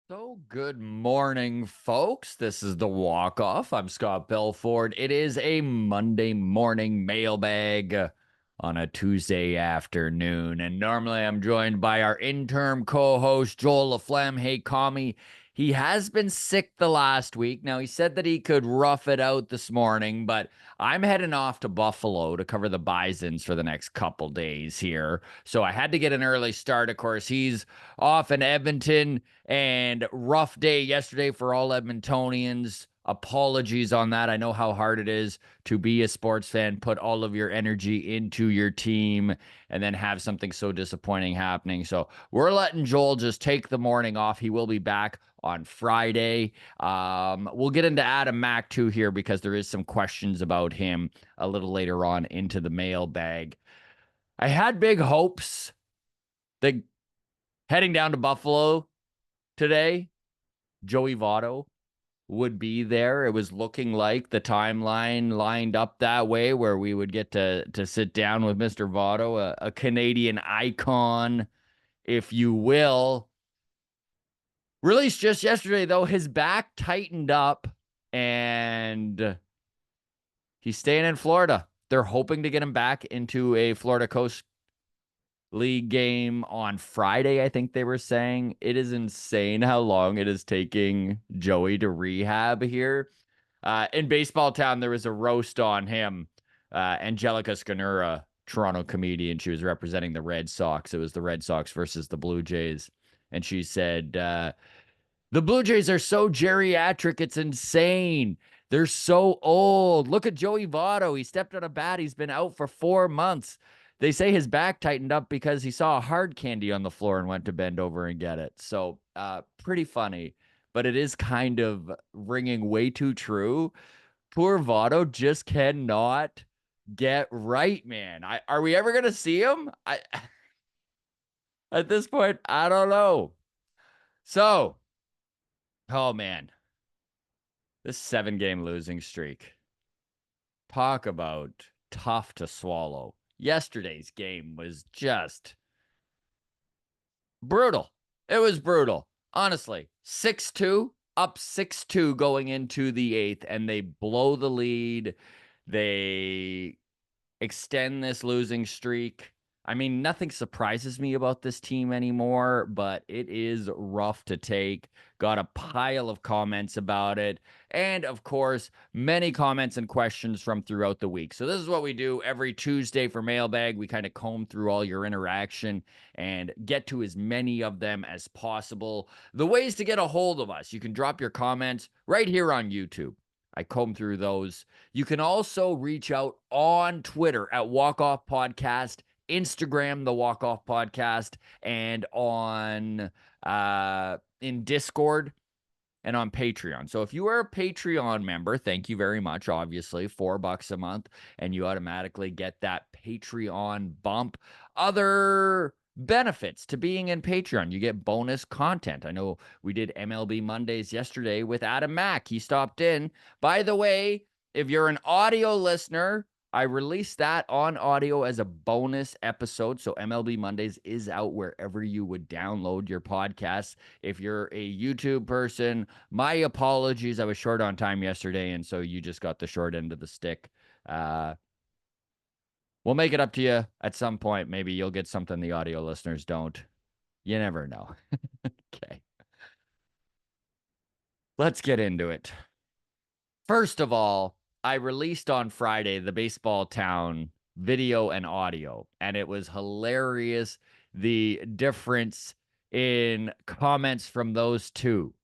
So, good morning, folks. This is the Walk Off. I'm Scott Belford. It is a Monday morning mailbag on a Tuesday afternoon. And normally I'm joined by our interim co host, Joel LaFlamme. Hey, Commie. He has been sick the last week. Now, he said that he could rough it out this morning, but I'm heading off to Buffalo to cover the Bisons for the next couple days here. So I had to get an early start. Of course, he's off in Edmonton. And rough day yesterday for all Edmontonians. Apologies on that. I know how hard it is to be a sports fan, put all of your energy into your team, and then have something so disappointing happening. So we're letting Joel just take the morning off. He will be back on Friday. We'll get into Adam Mack too here because there is some questions about him a little later on into the mailbag. I had big hopes that heading down to Buffalo today, Joey Votto would be there. It was looking like the timeline lined up that way where we would get to sit down with Mr. Votto, a Canadian icon, if you will. Released just yesterday, though, his back tightened up and he's staying in Florida. They're hoping to get him back into a Florida Coast League game on Friday, I think they were saying. It is insane how long it is taking Joey to rehab here. In Baseball Town, there was a roast on him. Angelica Scanura, Toronto comedian, she was representing the Red Sox. It was the Red Sox versus the Blue Jays. And she said, the Blue Jays are so geriatric, it's insane. They're so old. Look at Joey Votto. He stepped on a bat. He's been out for 4 months. They say his back tightened up because he saw a hard candy on the floor and went to bend over and get it. So, pretty funny, but it is kind of ringing way too true. Poor Votto just cannot get right, man. Are we ever gonna see him? At this point, I don't know. So, oh man, this 7 game losing streak. Talk about tough to swallow. Yesterday's game was just brutal. It was brutal. Honestly, 6-2, up 6-2 going into the 8th, and they blow the lead. They extend this losing streak. I mean, nothing surprises me about this team anymore, but it is rough to take. Got a pile of comments about it. And of course, many comments and questions from throughout the week. So, this is what we do every Tuesday for Mailbag. We kind of comb through all your interaction and get to as many of them as possible. The ways to get a hold of us: you can drop your comments right here on YouTube. I comb through those. You can also reach out on Twitter at Walk Off Podcast, Instagram, the Walk Off Podcast, and on in Discord and on Patreon. So if you are a Patreon member, thank you very much. Obviously, $4 a month, and you automatically get that Patreon bump. Other benefits to being in Patreon: you get bonus content. I know we did MLB Mondays yesterday with Adam Mack. He stopped in. By the way, if you're an audio listener, I released that on audio as a bonus episode. So MLB Mondays is out wherever you would download your podcasts. If you're a YouTube person, my apologies. I was short on time yesterday, and so you just got the short end of the stick. We'll make it up to you at some point. Maybe you'll get something the audio listeners don't. You never know. Okay. Let's get into it. First of all, I released on Friday the Baseball Town video and audio, and it was hilarious, the difference in comments from those two.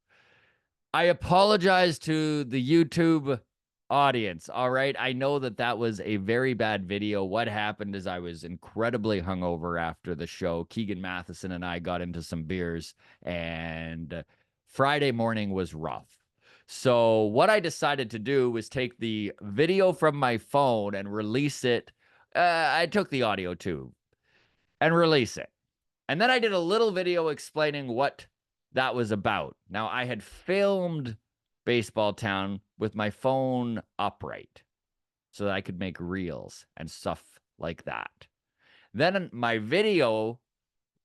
I apologize to the YouTube audience. All right. I know that that was a very bad video. What happened is I was incredibly hungover after the show. Keegan Matheson and I got into some beers, and Friday morning was rough. So, what I decided to do was take the video from my phone and release it. I took the audio too and release it. And then I did a little video explaining what that was about. Now, I had filmed Baseball Town with my phone upright so that I could make reels and stuff like that. Then my video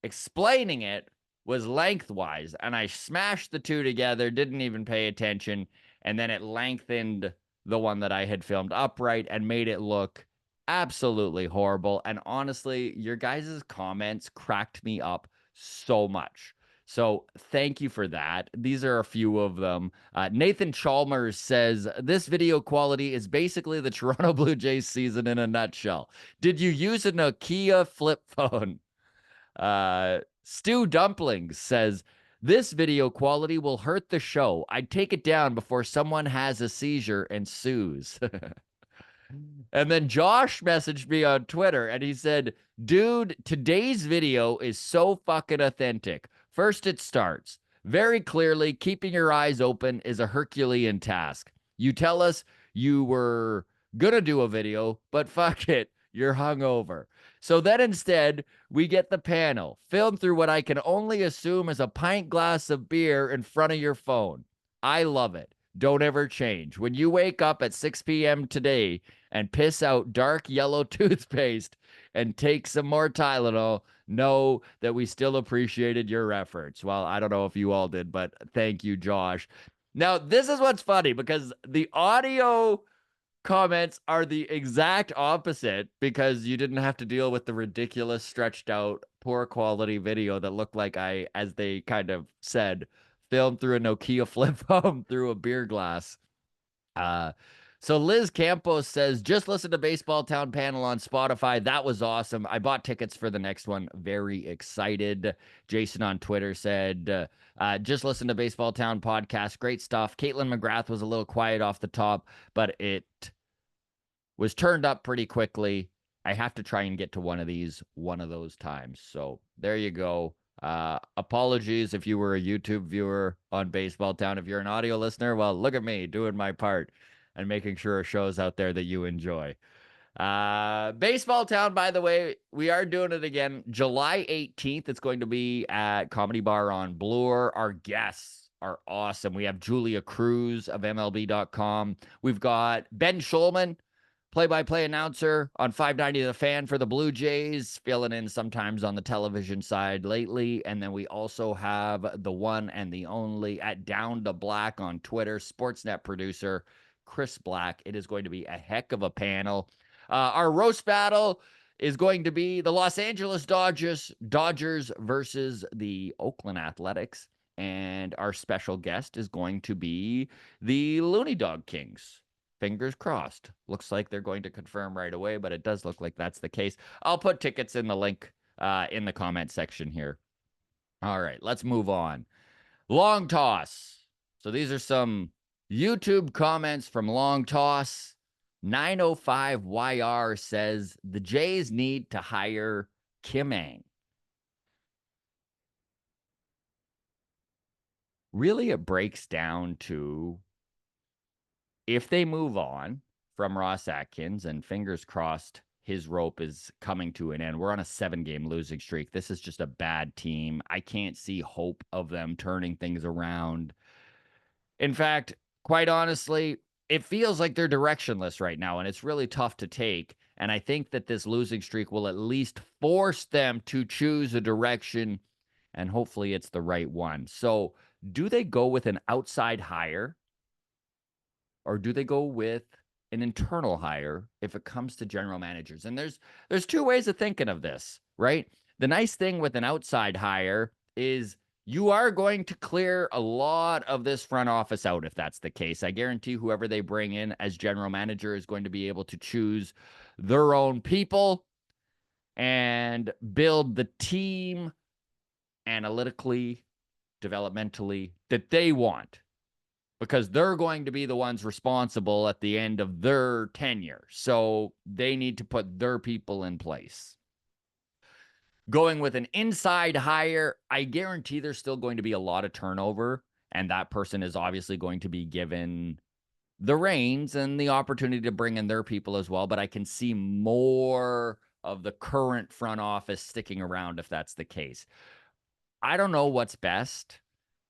explaining it was lengthwise, and I smashed the two together, didn't even pay attention, and then it lengthened the one that I had filmed upright and made it look absolutely horrible. And honestly, your guys' comments cracked me up so much. So thank you for that. These are a few of them. Nathan Chalmers says, this video quality is basically the Toronto Blue Jays season in a nutshell. Did you use a Nokia flip phone? Stu Dumplings says, this video quality will hurt the show. I'd take it down before someone has a seizure and sues. And then Josh messaged me on Twitter and he said, dude, today's video is so fucking authentic. First, it starts very clearly. Keeping your eyes open is a Herculean task. You tell us you were gonna do a video, but fuck it, you're hungover. So then instead, we get the panel filmed through what I can only assume is a pint glass of beer in front of your phone. I love it. Don't ever change. When you wake up at 6 p.m. today and piss out dark yellow toothpaste and take some more Tylenol, know that we still appreciated your efforts. Well, I don't know if you all did, but thank you, Josh. Now, this is what's funny because the audio comments are the exact opposite because you didn't have to deal with the ridiculous, stretched out, poor quality video that looked like I, as they kind of said, filmed through a Nokia flip phone through a beer glass. So Liz Campos says, just listen to Baseball Town panel on Spotify. That was awesome. I bought tickets for the next one. Very excited. Jason on Twitter said, just listen to Baseball Town podcast. Great stuff. Caitlin McGrath was a little quiet off the top, but it was turned up pretty quickly. I have to try and get to one of these one of those times. So there you go. Apologies if you were a YouTube viewer on Baseball Town. If you're an audio listener, well, look at me doing my part and making sure a show's out there that you enjoy. Baseball Town, by the way, we are doing it again. July 18th, it's going to be at Comedy Bar on Bloor. Our guests are awesome. We have Julia Cruz of MLB.com. We've got Ben Schulman, play-by-play announcer on 590 The Fan for the Blue Jays, filling in sometimes on the television side lately. And then we also have the one and the only at Down to Black on Twitter, Sportsnet producer Chris Black. It is going to be a heck of a panel. Our roast battle is going to be the Los Angeles Dodgers versus the Oakland Athletics. And our special guest is going to be the Looney Dog Kings. Fingers crossed. Looks like they're going to confirm right away, but it does look like that's the case. I'll put tickets in the link in the comment section here. All right, let's move on. Long Toss. So these are some YouTube comments from Long Toss. 905YR says the Jays need to hire Kim Ang. Really, it breaks down to if they move on from Ross Atkins, and fingers crossed his rope is coming to an end. We're on a 7-game losing streak. This is just a bad team. I can't see hope of them turning things around. In fact, quite honestly, it feels like they're directionless right now, and it's really tough to take. And I think that this losing streak will at least force them to choose a direction, and hopefully it's the right one. So do they go with an outside hire? Or do they go with an internal hire if it comes to general managers? And there's two ways of thinking of this, right? The nice thing with an outside hire is you are going to clear a lot of this front office out if that's the case. I guarantee whoever they bring in as general manager is going to be able to choose their own people and build the team analytically, developmentally that they want, because they're going to be the ones responsible at the end of their tenure. So they need to put their people in place. Going with an inside hire, I guarantee there's still going to be a lot of turnover, and that person is obviously going to be given the reins and the opportunity to bring in their people as well. But I can see more of the current front office sticking around if that's the case. I don't know what's best.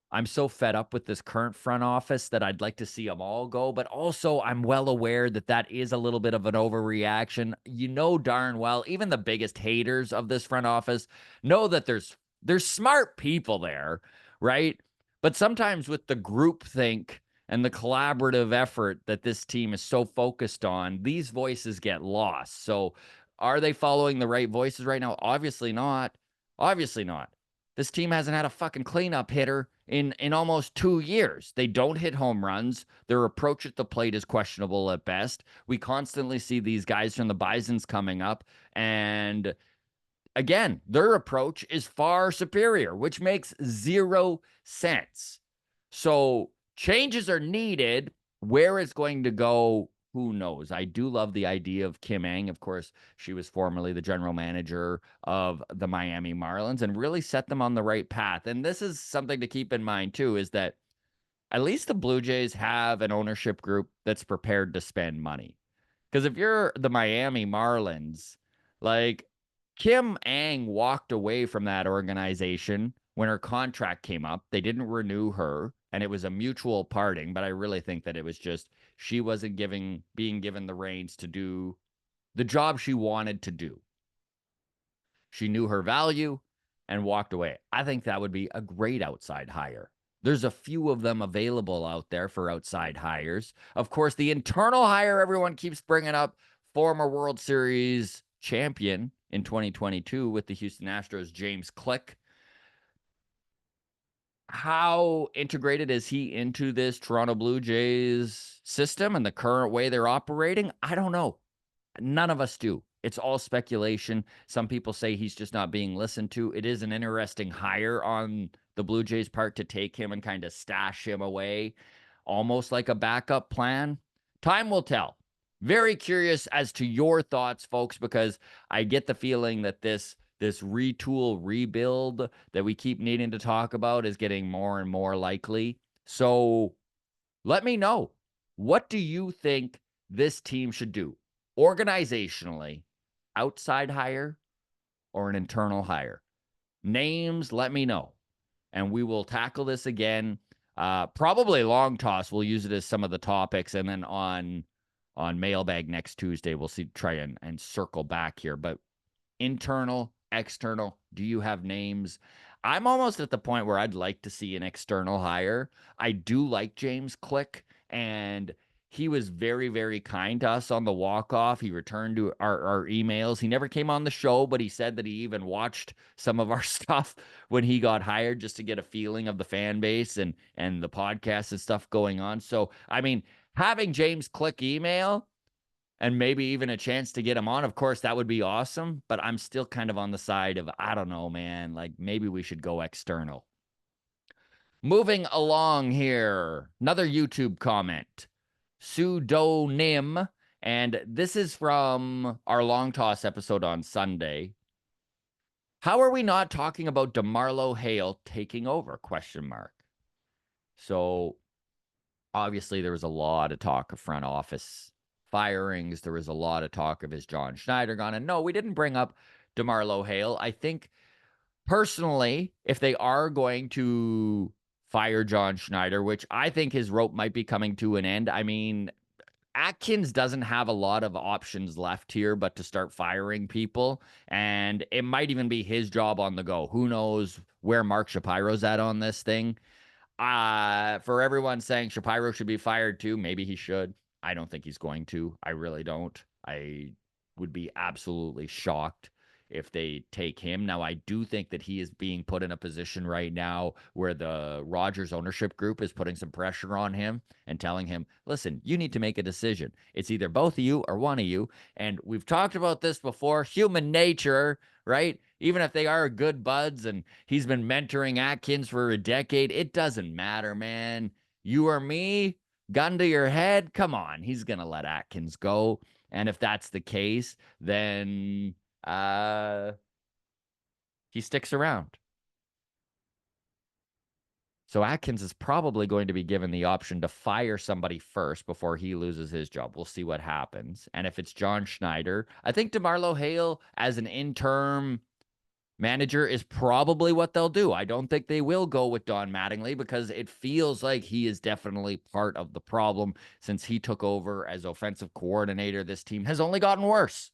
I'm so fed up with this current front office that I'd like to see them all go. But also, I'm well aware that that is a little bit of an overreaction. You know darn well, even the biggest haters of this front office know that there's There's smart people there, right? But sometimes with the groupthink and the collaborative effort that this team is so focused on, these voices get lost. So are they following the right voices right now? Obviously not. Obviously not. This team hasn't had a fucking cleanup hitter in almost 2 years. They don't hit home runs. Their approach at the plate is questionable at best. We constantly see these guys from the Bisons coming up, and again, their approach is far superior, which makes zero sense. So changes are needed. Where it's going to go, who knows? I do love the idea of Kim Ng. Of course, she was formerly the general manager of the Miami Marlins and really set them on the right path. And this is something to keep in mind, too, is that at least the Blue Jays have an ownership group that's prepared to spend money. Because if you're the Miami Marlins, like Kim Ng walked away from that organization when her contract came up. They didn't renew her, and it was a mutual parting. But I really think that it was just she wasn't being given the reins to do the job she wanted to do. She knew her value and walked away. I think that would be a great outside hire. There's a few of them available out there for outside hires. Of course, the internal hire everyone keeps bringing up, former World Series champion in 2022 with the Houston Astros, James Click. How integrated is he into this Toronto Blue Jays system and the current way they're operating? I don't know. None of us do. It's all speculation. Some people say he's just not being listened to. It is an interesting hire on the Blue Jays' part to take him and kind of stash him away, almost like a backup plan. Time will tell. Very curious as to your thoughts, folks, because I get the feeling that this retool rebuild that we keep needing to talk about is getting more and more likely. So let me know. What do you think this team should do organizationally? Outside hire or an internal hire? Names, let me know. And we will tackle this again. Probably long toss. We'll use it as some of the topics. And then on mailbag next Tuesday, we'll try and circle back here. But internal, external, do you have names? I'm almost at the point where I'd like to see an external hire. I do like James Click, and he was very, very kind to us on the walk-off. He returned to our emails. He never came on the show, but he said that he even watched some of our stuff when he got hired just to get a feeling of the fan base and the podcast and stuff going on. So, I mean, having James Click email and maybe even a chance to get him on, of course, that would be awesome. But I'm still kind of on the side of, I don't know, man, like maybe we should go external. Moving along here, another YouTube comment, pseudonym, and this is from our long toss episode on Sunday. How are we not talking about DeMarlo Hale taking over? ? So obviously there was a lot of talk of front office firings. There was a lot of talk of, is John Schneider gone? And no, we didn't bring up DeMarlo Hale. I think personally, if they are going to fire John Schneider, which I think his rope might be coming to an end. I mean, Atkins doesn't have a lot of options left here but to start firing people, and it might even be his job on the go. Who knows where Mark Shapiro's at on this thing? For everyone saying Shapiro should be fired too, maybe he should. I don't think he's going to. I really don't. I would be absolutely shocked if they take him. Now, I do think that he is being put in a position right now where the Rogers ownership group is putting some pressure on him and telling him, listen, you need to make a decision. It's either both of you or one of you. And we've talked about this before, human nature, right? Even if they are good buds and he's been mentoring Atkins for a decade, it doesn't matter, man. You or me, gun to your head, come on. He's going to let Atkins go. And if that's the case, then he sticks around. So Atkins is probably going to be given the option to fire somebody first before he loses his job. We'll see what happens. And if it's John Schneider, I think DeMarlo Hale as an interim manager is probably what they'll do. I don't think they will go with Don Mattingly because it feels like he is definitely part of the problem. Since he took over as offensive coordinator, this team has only gotten worse.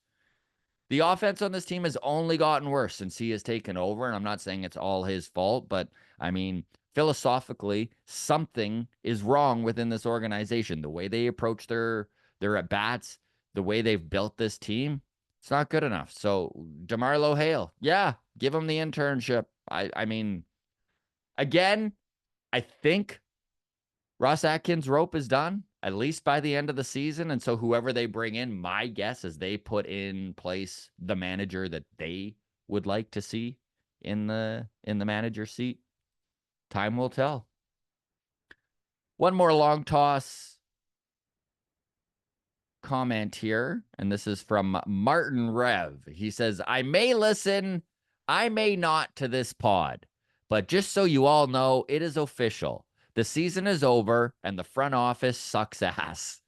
The offense on this team has only gotten worse since he has taken over. And I'm not saying it's all his fault, but I mean, philosophically, something is wrong within this organization. The way they approach their at bats, the way they've built this team, it's not good enough. So DeMarlo Hale, yeah, give him the internship. I mean, again, I think Ross Atkins' rope is done, at least by the end of the season. And so whoever they bring in, my guess is they put in place the manager that they would like to see in the manager seat. Time will tell. One more long toss comment here, and this is from Martin Rev. He says, I may listen, I may not to this pod, but just so you all know, it is official. The season is over and the front office sucks ass.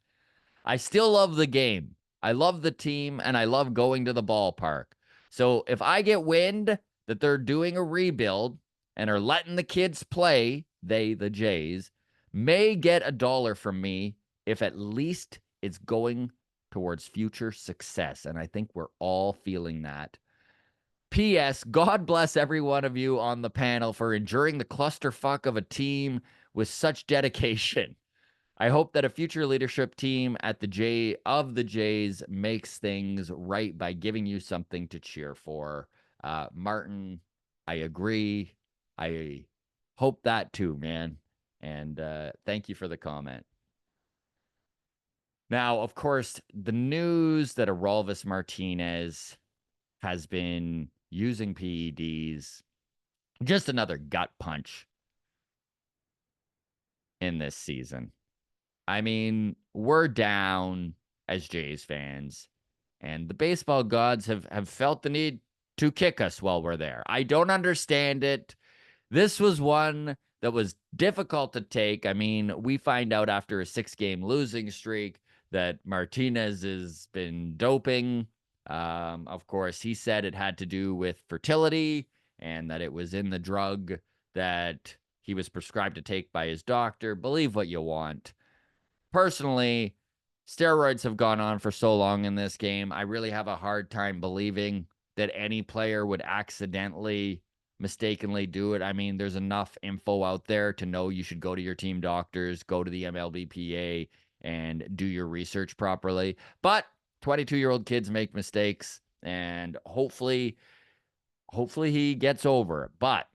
I still love the game. I love the team and I love going to the ballpark. So if I get wind that they're doing a rebuild and are letting the kids play, they, the Jays, may get $1 from me if at least it's going towards future success. And I think we're all feeling that. P.S. God bless every one of you on the panel for enduring the clusterfuck of a team with such dedication. I hope that a future leadership team at the Jays makes things right by giving you something to cheer for. Martin, I agree. I hope that too, man. And thank you for the comment. Now, of course, the news that Aroldis Martinez has been using PEDs, just another gut punch in this season. I mean, we're down as Jays fans, and the baseball gods have felt the need to kick us while we're there. I don't understand it. This was one that was difficult to take. I mean, we find out after a 6-game losing streak that Martinez has been doping. Of course, he said it had to do with fertility and that it was in the drug that he was prescribed to take by his doctor. Believe what you want. Personally, steroids have gone on for so long in this game. I really have a hard time believing that any player would accidentally, mistakenly do it. I mean, there's enough info out there to know you should go to your team doctors, go to the MLBPA, and do your research properly. But 22-year-old kids make mistakes, and hopefully he gets over it. But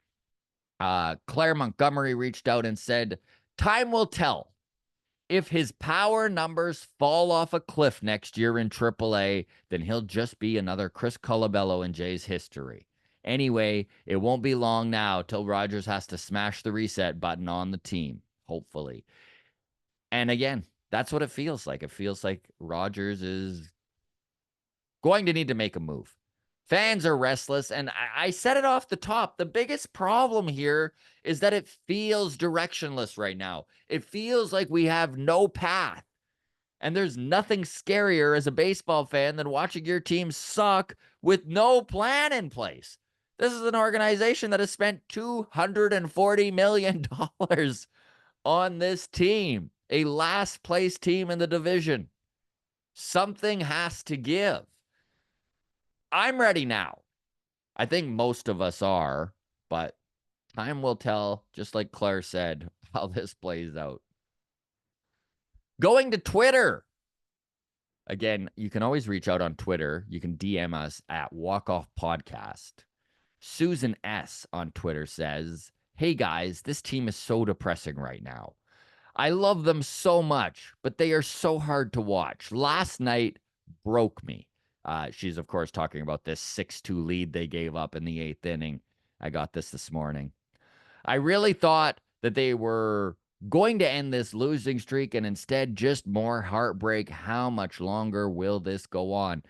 Claire Montgomery reached out and said, time will tell. If his power numbers fall off a cliff next year in AAA, then he'll just be another Chris Colabello in Jays history. Anyway, it won't be long now till Rogers has to smash the reset button on the team, hopefully. And again, that's what it feels like. It feels like Rogers is going to need to make a move. Fans are restless, and I said it off the top. The biggest problem here is that it feels directionless right now. It feels like we have no path. And there's nothing scarier as a baseball fan than watching your team suck with no plan in place. This is an organization that has spent $240 million on this team, a last place team in the division. Something has to give. I'm ready now. I think most of us are, but time will tell, just like Claire said, how this plays out. Going to Twitter. Again, you can always reach out on Twitter. You can DM us at Walk Off Podcast. Susan S. on Twitter says, hey guys, this team is so depressing right now. I love them so much, but they are so hard to watch. Last night broke me. She's, of course, talking about this 6-2 lead they gave up in the 8th inning. I got this morning. I really thought that they were going to end this losing streak, and instead just more heartbreak. How much longer will this go on?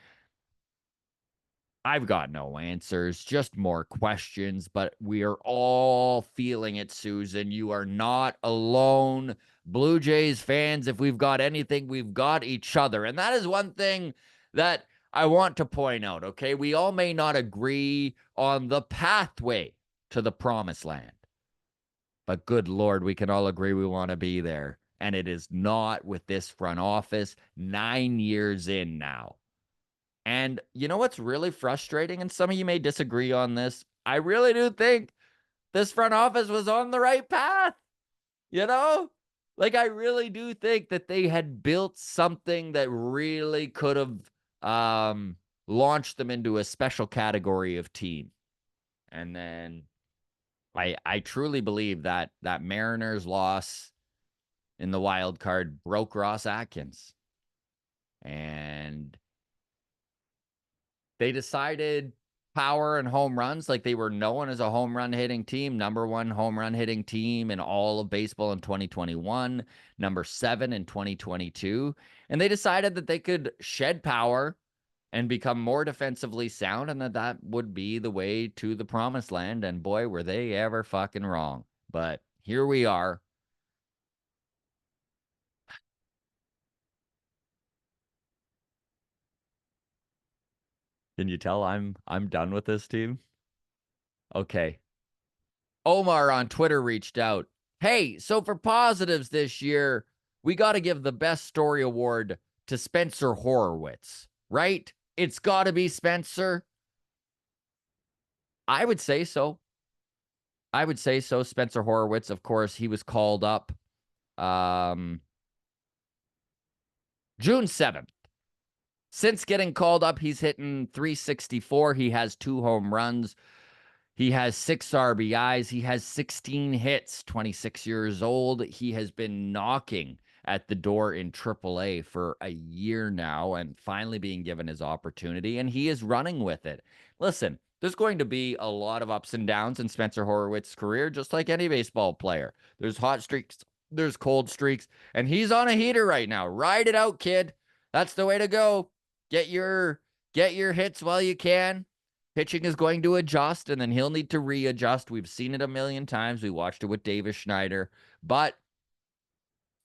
I've got no answers, just more questions, but we are all feeling it, Susan. You are not alone. Blue Jays fans, if we've got anything, we've got each other. And that is one thing that I want to point out, okay? We all may not agree on the pathway to the promised land, but good Lord, we can all agree we want to be there. And it is not with this front office 9 years in now. And you know what's really frustrating? And some of you may disagree on this. I really do think this front office was on the right path. You know? Like, I really do think that they had built something that really could have launched them into a special category of team. And then I truly believe that that Mariners loss in the wild card broke Ross Atkins. And they decided power and home runs, like they were known as a home run hitting team, number one home run hitting team in all of baseball in 2021, number 7 in 2022. And they decided that they could shed power and become more defensively sound, and that that would be the way to the promised land. And boy, were they ever fucking wrong. But here we are. Can you tell I'm done with this team? Okay. Omar on Twitter reached out. Hey, so for positives this year, we got to give the best story award to Spencer Horowitz, right? It's got to be Spencer. I would say so. I would say so. Spencer Horowitz, of course, he was called up um, June 7th. Since getting called up, he's hitting 364. He has 2 home runs. He has 6 RBIs. He has 16 hits, 26 years old. He has been knocking at the door in AAA for a year now and finally being given his opportunity, and he is running with it. Listen, there's going to be a lot of ups and downs in Spencer Horowitz's career, just like any baseball player. There's hot streaks, there's cold streaks, and he's on a heater right now. Ride it out, kid. That's the way to go. Get your hits while you can. Pitching is going to adjust, and then he'll need to readjust. We've seen it a million times. We watched it with Davis Schneider. But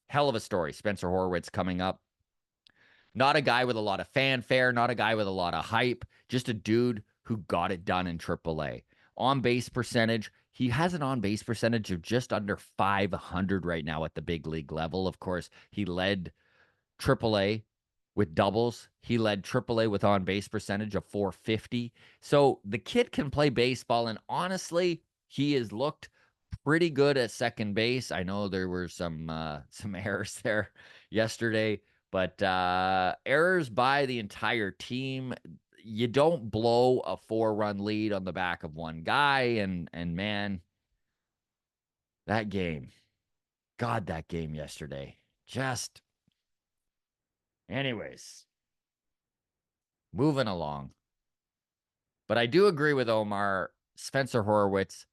hell of a story. Spencer Horowitz coming up. Not a guy with a lot of fanfare, not a guy with a lot of hype, just a dude who got it done in AAA. On base percentage, he has an on base percentage of just under 500 right now at the big league level. Of course, he led AAA with doubles. He led AAA with on base percentage of 450. So the kid can play baseball, and honestly, he has looked pretty good at second base. I know there were some errors there yesterday, but errors by the entire team. You don't blow a 4-run lead on the back of one guy, and man, that game, God, that game yesterday, just anyways. Moving along. But I do agree with Omar. Spencer Horowitz,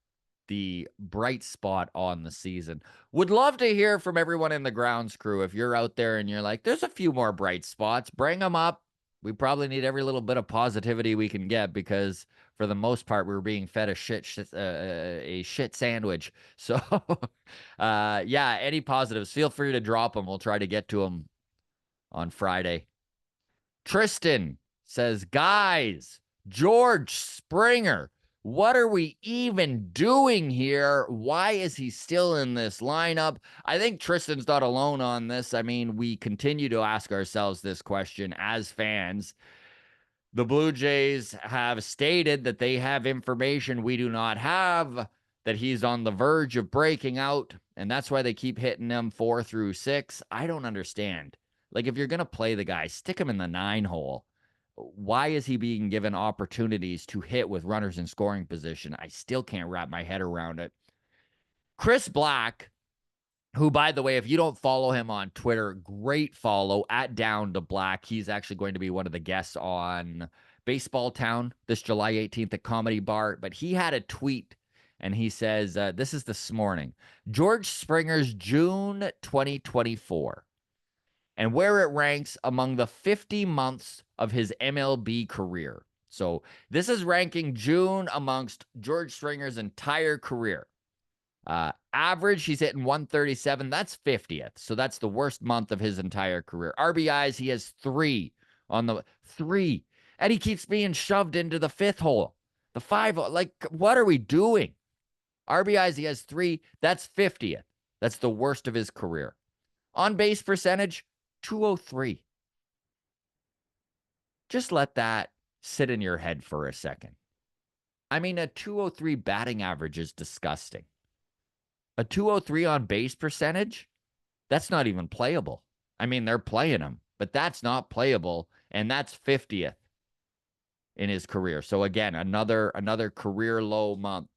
the bright spot on the season. Would love to hear from everyone in the grounds crew. If you're out there and you're like, there's a few more bright spots, bring them up. We probably need every little bit of positivity we can get, because for the most part, we're being fed a shit sandwich. So, yeah, any positives, feel free to drop them. We'll try to get to them on Friday. Tristan says, guys, George Springer, what are we even doing here? Why is he still in this lineup? I think Tristan's not alone on this. I mean, we continue to ask ourselves this question as fans. The Blue Jays have stated that they have information we do not have, that he's on the verge of breaking out, and that's why they keep hitting him 4 through 6. I don't understand. Like, if you're going to play the guy, stick him in the 9 hole. Why is he being given opportunities to hit with runners in scoring position? I still can't wrap my head around it. Chris Black, who, by the way, if you don't follow him on Twitter, great follow at Down to Black. He's actually going to be one of the guests on Baseball Town this July 18th at Comedy Bar. But he had a tweet, and he says, this is this morning, George Springer's June 2024, and where it ranks among the 50 months of his MLB career. So this is ranking June amongst George Springer's entire career. Average, he's hitting 137. That's 50th. So that's the worst month of his entire career. RBIs, he has 3 on the 3. And he keeps being shoved into the 5th hole. The 5 hole. Like, what are we doing? RBIs, he has 3. That's 50th. That's the worst of his career. On base percentage, 203. Just let that sit in your head for a second. I mean, a 203 batting average is disgusting. A 203 on base percentage, that's not even playable. I mean, they're playing him, but that's not playable, and that's 50th in his career. So again, another career low month.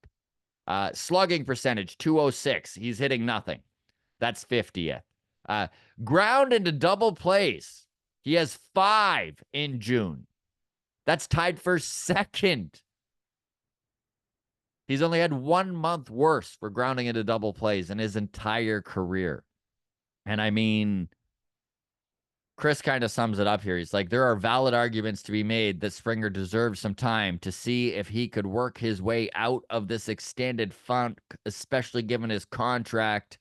Slugging percentage 206. He's hitting nothing. That's 50th. Ground into double plays. He has 5 in June. That's tied for second. He's only had 1 month worse for grounding into double plays in his entire career. And I mean, Chris kind of sums it up here. He's like, there are valid arguments to be made that Springer deserves some time to see if he could work his way out of this extended funk, especially given his contract.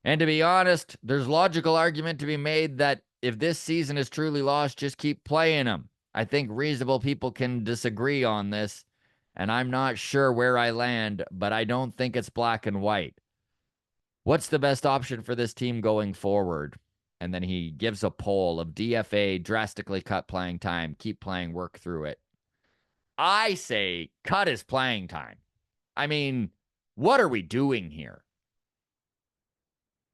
And to be honest, there's logical argument to be made that if this season is truly lost, just keep playing him. I think reasonable people can disagree on this, and I'm not sure where I land, but I don't think it's black and white. What's the best option for this team going forward? And then he gives a poll of DFA, drastically cut playing time, keep playing, work through it. I say cut his playing time. I mean, what are we doing here?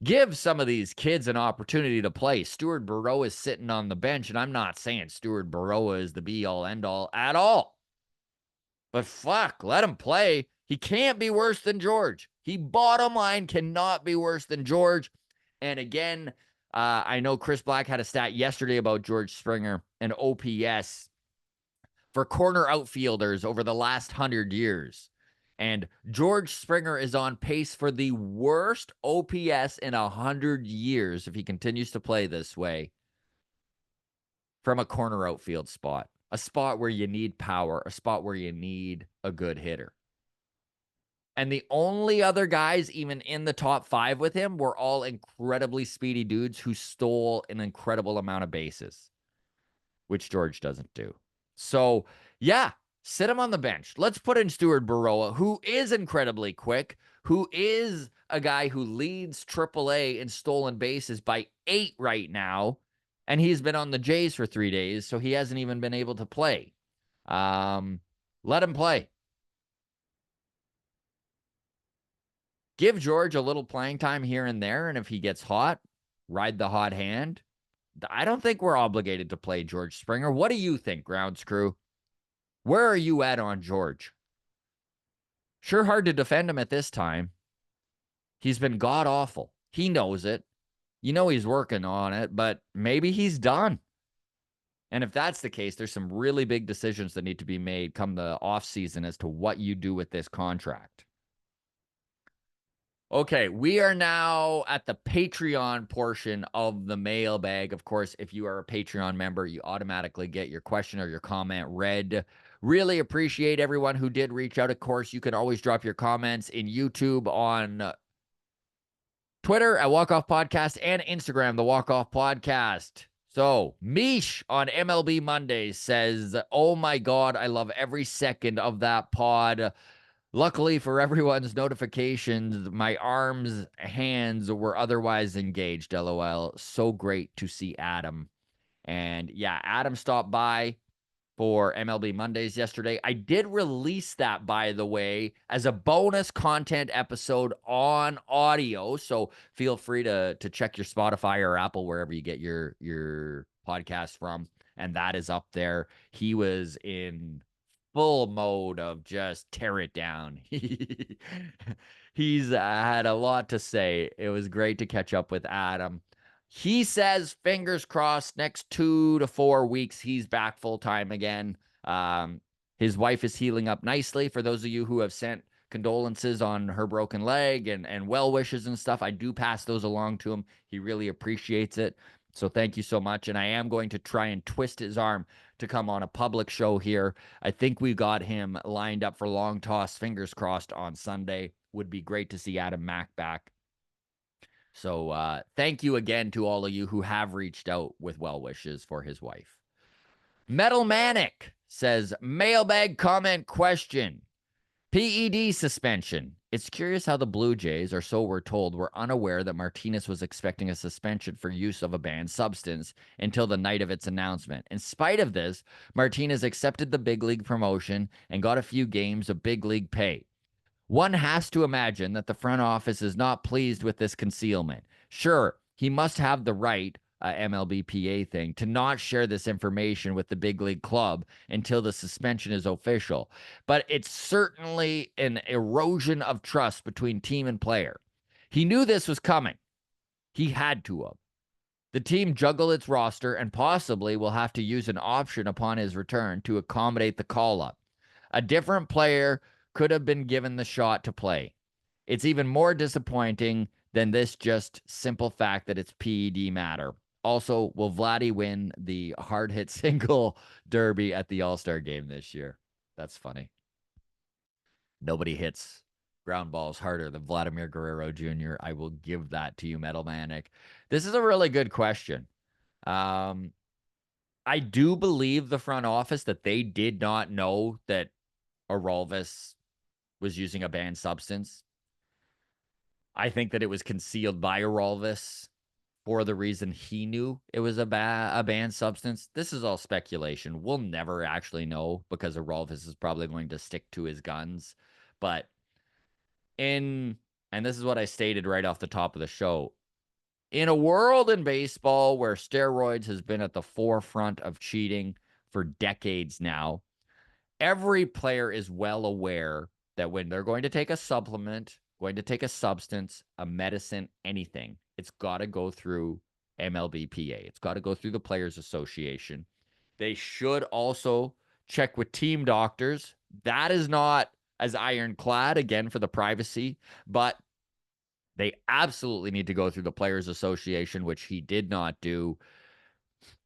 Give some of these kids an opportunity to play. Stuart Burrow is sitting on the bench, and I'm not saying Stuart Burrow is the be-all, end-all at all. But fuck, let him play. He can't be worse than George. He, bottom line, cannot be worse than George. And again, I know Chris Black had a stat yesterday about George Springer and OPS for corner outfielders over the last 100 years. And George Springer is on pace for the worst OPS in 100 years if he continues to play this way from a corner outfield spot, a spot where you need power, a spot where you need a good hitter. And the only other guys even in the top 5 with him were all incredibly speedy dudes who stole an incredible amount of bases, which George doesn't do. So, yeah, sit him on the bench. Let's put in Stuart Burrow, who is incredibly quick, who is a guy who leads AAA in stolen bases by 8 right now, and he's been on the Jays for 3 days, so he hasn't even been able to play. Let him play. Give George a little playing time here and there, and if he gets hot, ride the hot hand. I don't think we're obligated to play George Springer. What do you think, Grounds Crew? Where are you at on George? Sure hard to defend him at this time. He's been god-awful. He knows it. You know he's working on it, but maybe he's done. And if that's the case, there's some really big decisions that need to be made come the offseason as to what you do with this contract. Okay, we are now at the Patreon portion of the mailbag. Of course, if you are a Patreon member, you automatically get your question or your comment read. Really appreciate everyone who did reach out. Of course, you can always drop your comments in YouTube, on Twitter at Walk Off Podcast, and Instagram, the Walk Off Podcast. So, Mish on MLB Mondays says, oh my God, I love every second of that pod. Luckily for everyone's notifications, my hands were otherwise engaged, LOL. So great to see Adam. And yeah, Adam stopped by for MLB Mondays yesterday. I did release that, by the way, as a bonus content episode on audio. So feel free to check your Spotify or Apple, wherever you get your podcast from. And that is up there. He was in full mode of just tear it down. He's had a lot to say. It was great to catch up with Adam. He says, fingers crossed, next 2 to 4 weeks, he's back full time again. His wife is healing up nicely. For those of you who have sent condolences on her broken leg and well wishes and stuff, I do pass those along to him. He really appreciates it. So thank you so much. And I am going to try and twist his arm to come on a public show here. I think we got him lined up for long toss, fingers crossed, on Sunday. Would be great to see Adam Mack back. So thank you again to all of you who have reached out with well wishes for his wife. Metal Manic says, mailbag comment question. PED suspension. It's curious how the Blue Jays, or so we're told, were unaware that Martinez was expecting a suspension for use of a banned substance until the night of its announcement. In spite of this, Martinez accepted the big league promotion and got a few games of big league pay. One has to imagine that the front office is not pleased with this concealment. Sure, he must have the right, MLBPA thing, to not share this information with the big league club until the suspension is official. But it's certainly an erosion of trust between team and player. He knew this was coming. He had to have. The team juggled its roster and possibly will have to use an option upon his return to accommodate the call up. A different player could have been given the shot to play. It's even more disappointing than this just simple fact that it's PED matter. Also, will Vladdy win the hard hit single derby at the All-Star game this year? That's funny. Nobody hits ground balls harder than Vladimir Guerrero Jr. I will give that to you, Metal Manic. This is a really good question. Um, I do believe the front office that they did not know that Oralvis was using a banned substance. I think that it was concealed by Oralvis for the reason he knew it was a banned substance. This is all speculation. We'll never actually know because Oralvis is probably going to stick to his guns. But and this is what I stated right off the top of the show, in a world in baseball where steroids has been at the forefront of cheating for decades now, every player is well aware that when they're going to take a supplement, going to take a substance, a medicine, anything, it's got to go through MLBPA. It's got to go through the Players Association. They should also check with team doctors. That is not as ironclad, again, for the privacy, but they absolutely need to go through the Players Association, which he did not do.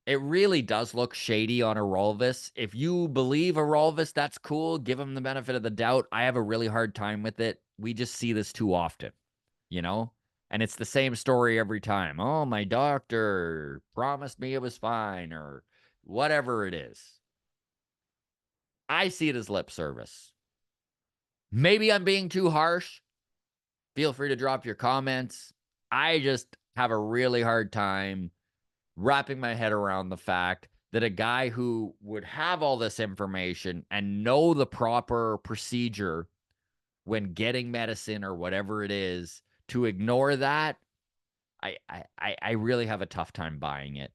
It really does look shady on Oralvis. If you believe Oralvis, that's cool. Give him the benefit of the doubt. I have a really hard time with it. We just see this too often, you know? And it's the same story every time. Oh, my doctor promised me it was fine, or whatever it is. I see it as lip service. Maybe I'm being too harsh. Feel free to drop your comments. I just have a really hard time wrapping my head around the fact that a guy who would have all this information and know the proper procedure when getting medicine or whatever it is, to ignore that, I really have a tough time buying it.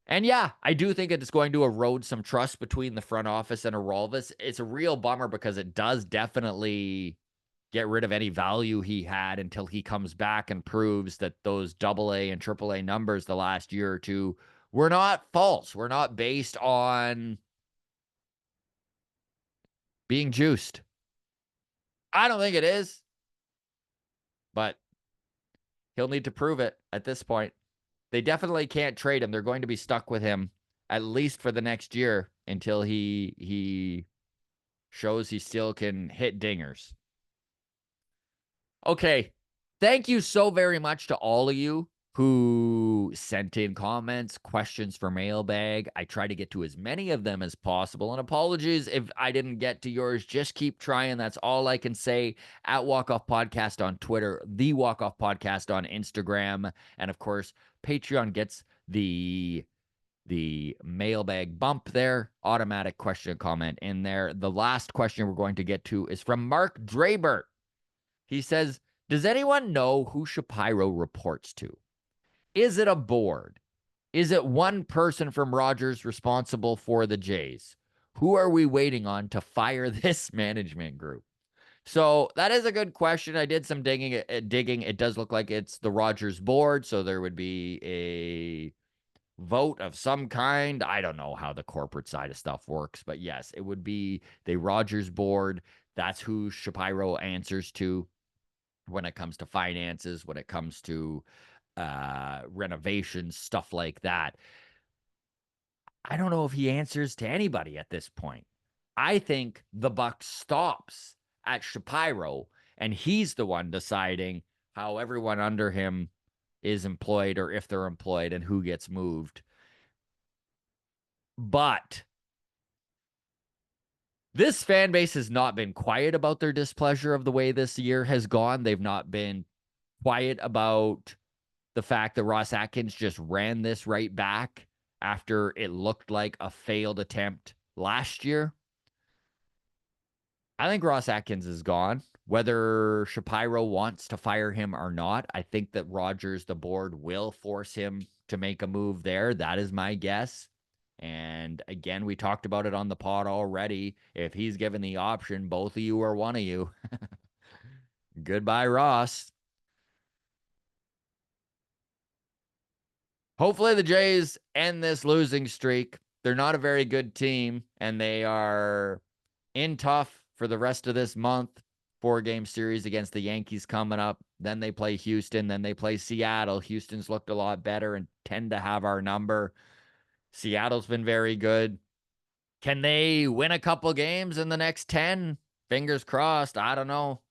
And yeah, I do think it's going to erode some trust between the front office and Oralvis. It's a real bummer because it does definitely get rid of any value he had until he comes back and proves that those AA and AAA numbers the last year or two were not false. Were not based on being juiced. I don't think it is, but he'll need to prove it at this point. They definitely can't trade him. They're going to be stuck with him at least for the next year until he shows he still can hit dingers. Okay. Thank you so very much to all of you who sent in comments, questions for Mailbag. I try to get to as many of them as possible. And apologies if I didn't get to yours. Just keep trying. That's all I can say. At Walk Off Podcast on Twitter, the Walk Off Podcast on Instagram. And of course, Patreon gets the mailbag bump there, automatic question comment in there. The last question we're going to get to is from Mark Draber. He says, does anyone know who Shapiro reports to? Is it a board? Is it one person from Rogers responsible for the Jays? Who are we waiting on to fire this management group? So that is a good question. I did some digging. It does look like it's the Rogers board, so there would be a vote of some kind. I don't know how the corporate side of stuff works, but yes, it would be the Rogers board. That's who Shapiro answers to when it comes to finances, when it comes to renovations, stuff like that. I don't know if he answers to anybody at this point. I think the buck stops at Shapiro, and he's the one deciding how everyone under him is employed, or if they're employed, and who gets moved. But This fan base has not been quiet about their displeasure of the way this year has gone. They've not been quiet about the fact that Ross Atkins just ran this right back after it looked like a failed attempt last year. I think Ross Atkins is gone. Whether Shapiro wants to fire him or not, I think that Rogers, the board, will force him to make a move there. That is my guess. And again, we talked about it on the pod already. If he's given the option, both of you or one of you, goodbye, Ross. Hopefully, the Jays end this losing streak. They're not a very good team, and they are in tough for the rest of this month. 4-game series against the Yankees coming up. Then they play Houston. Then they play Seattle. Houston's looked a lot better and tend to have our number. Seattle's been very good. Can they win a couple games in the next 10? Fingers crossed. I don't know.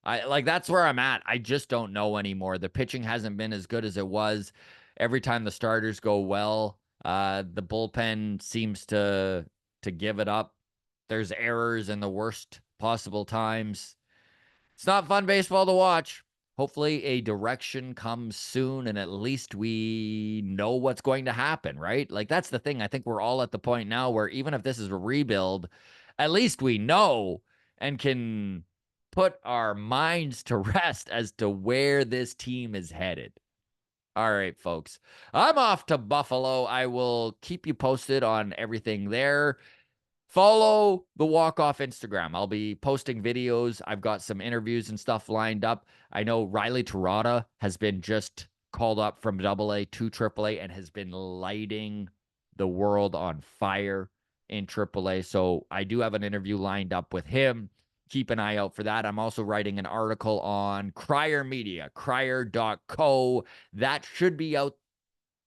That's where I'm at. I just don't know anymore. The pitching hasn't been as good as it was. Every time the starters go well, the bullpen seems to give it up. There's errors in the worst possible times. It's not fun baseball to watch. Hopefully, a direction comes soon, and at least we know what's going to happen, right? Like, that's the thing. I think we're all at the point now where even if this is a rebuild, at least we know and can put our minds to rest as to where this team is headed. All right, folks. I'm off to Buffalo. I will keep you posted on everything there. Follow the Walk Off Instagram. I'll be posting videos. I've got some interviews and stuff lined up. I know Riley Terada has been just called up from AA to AAA and has been lighting the world on fire in AAA. So I do have an interview lined up with him. Keep an eye out for that. I'm also writing an article on Crier Media, crier.co. That should be out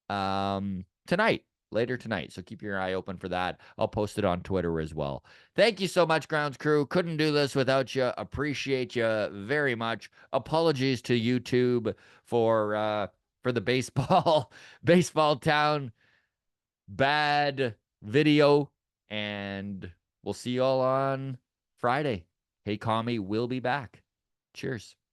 tonight, later tonight. So keep your eye open for that. I'll post it on Twitter as well. Thank you so much, Grounds Crew. Couldn't do this without you. Appreciate you very much. Apologies to YouTube for the baseball baseball town bad video, and we'll see you all on Friday. Hey, Kami will be back. Cheers.